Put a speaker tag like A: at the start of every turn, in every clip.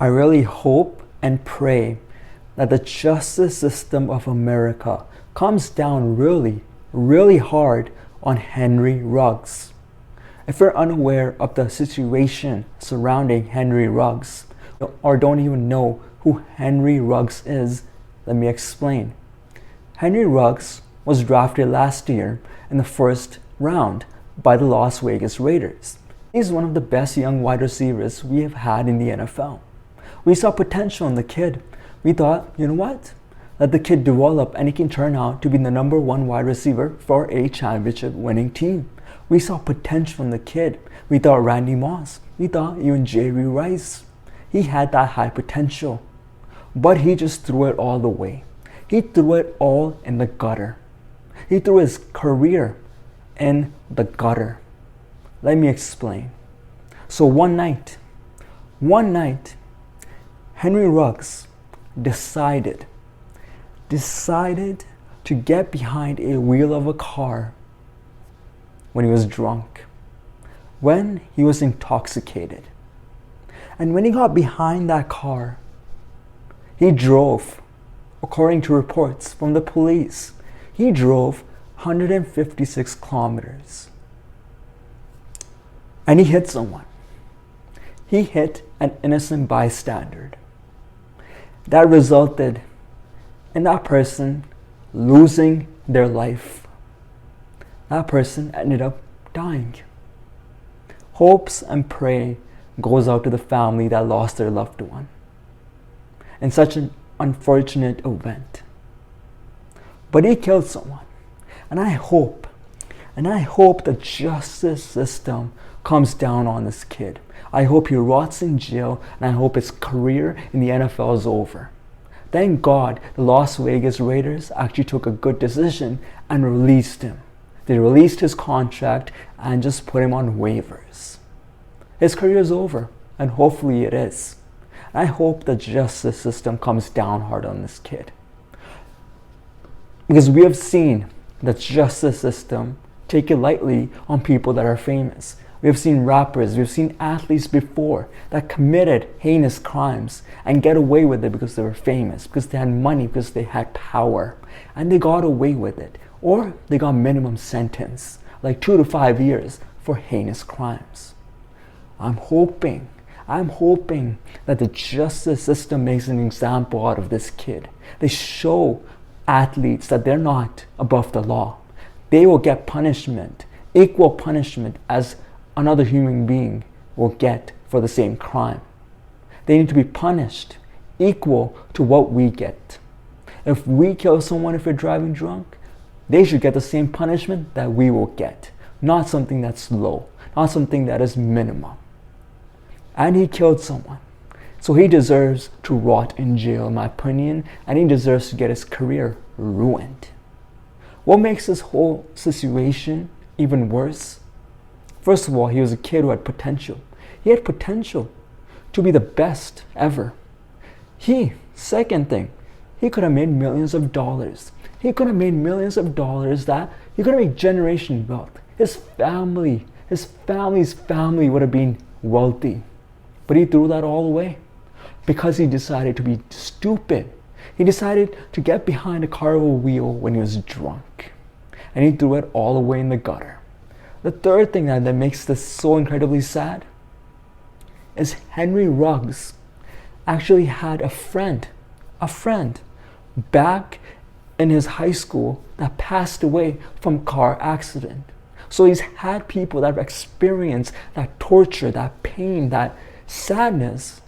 A: I really hope and pray that the justice system of America comes down really, really hard on Henry Ruggs. If you're unaware of the situation surrounding Henry Ruggs, or don't even know who Henry Ruggs is, let me explain. Henry Ruggs was drafted last year in the first round by the Las Vegas Raiders. He's one of the best young wide receivers we have had in the NFL. We saw potential in the kid. We thought, you know what? Let the kid develop and he can turn out to be the number one wide receiver for a championship winning team. We saw potential in the kid. We thought Randy Moss. We thought even Jerry Rice. He had that high potential. But he just threw it all away. He threw it all in the gutter. He threw his career in the gutter. Let me explain. So one night, Henry Ruggs decided to get behind a wheel of a car when he was drunk, when he was intoxicated. And when he got behind that car, he drove, according to reports from the police, he drove 156 kilometers. And he hit someone. He hit an innocent bystander. That resulted in that person losing their life. That person ended up dying. Hopes and prayer goes out to the family that lost their loved one in such an unfortunate event. But he killed someone. And I hope the justice system comes down on this kid. I hope he rots in jail, and I hope his career in the NFL is over. Thank God the Las Vegas Raiders actually took a good decision and released him. They released his contract and just put him on waivers. His career is over, and hopefully it is. I hope the justice system comes down hard on this kid. Because we have seen the justice system take it lightly on people that are famous. We have seen rappers, we've seen athletes before that committed heinous crimes and get away with it because they were famous, because they had money, because they had power. And they got away with it. Or they got minimum sentence, like 2 to 5 years for heinous crimes. I'm hoping that the justice system makes an example out of this kid. They show athletes that they're not above the law. They will get punishment, equal punishment as another human being will get for the same crime. They need to be punished equal to what we get. If we kill someone if we're driving drunk, they should get the same punishment that we will get. Not something that's low, not something that is minimum. And he killed someone. So he deserves to rot in jail, in my opinion, and he deserves to get his career ruined. What makes this whole situation even worse? First of all, he was a kid who had potential. He had potential to be the best ever. Second thing, he could have made millions of dollars. He could have made millions of dollars that he could have made generation wealth. His family's family would have been wealthy. But he threw that all away because he decided to be stupid. He decided to get behind a car wheel when he was drunk. And he threw it all away in the gutter. The third thing that makes this so incredibly sad is Henry Ruggs actually had a friend back in his high school that passed away from car accident. So he's had people that have experienced that torture, that pain, that sadness,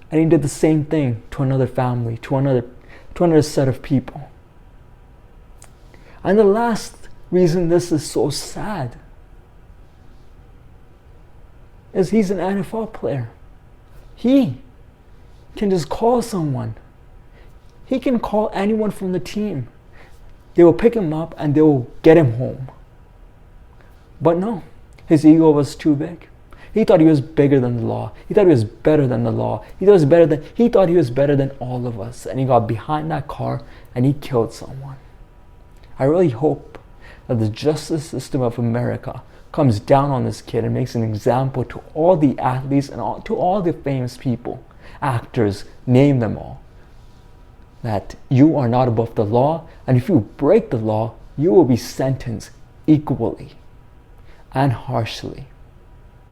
A: and he did the same thing to another family, to another set of people. And the last reason this is so sad is he's an NFL player. He can just call someone. He can call anyone from the team. They will pick him up and they will get him home. But no, his ego was too big. He thought he was bigger than the law. He thought he was better than the law. He thought he was better than all of us. And he got behind that car and he killed someone. I really hope that the justice system of America comes down on this kid and makes an example to all the athletes and to all the famous people. actors, name them all. That you are not above the law, and if you break the law, you will be sentenced equally and harshly.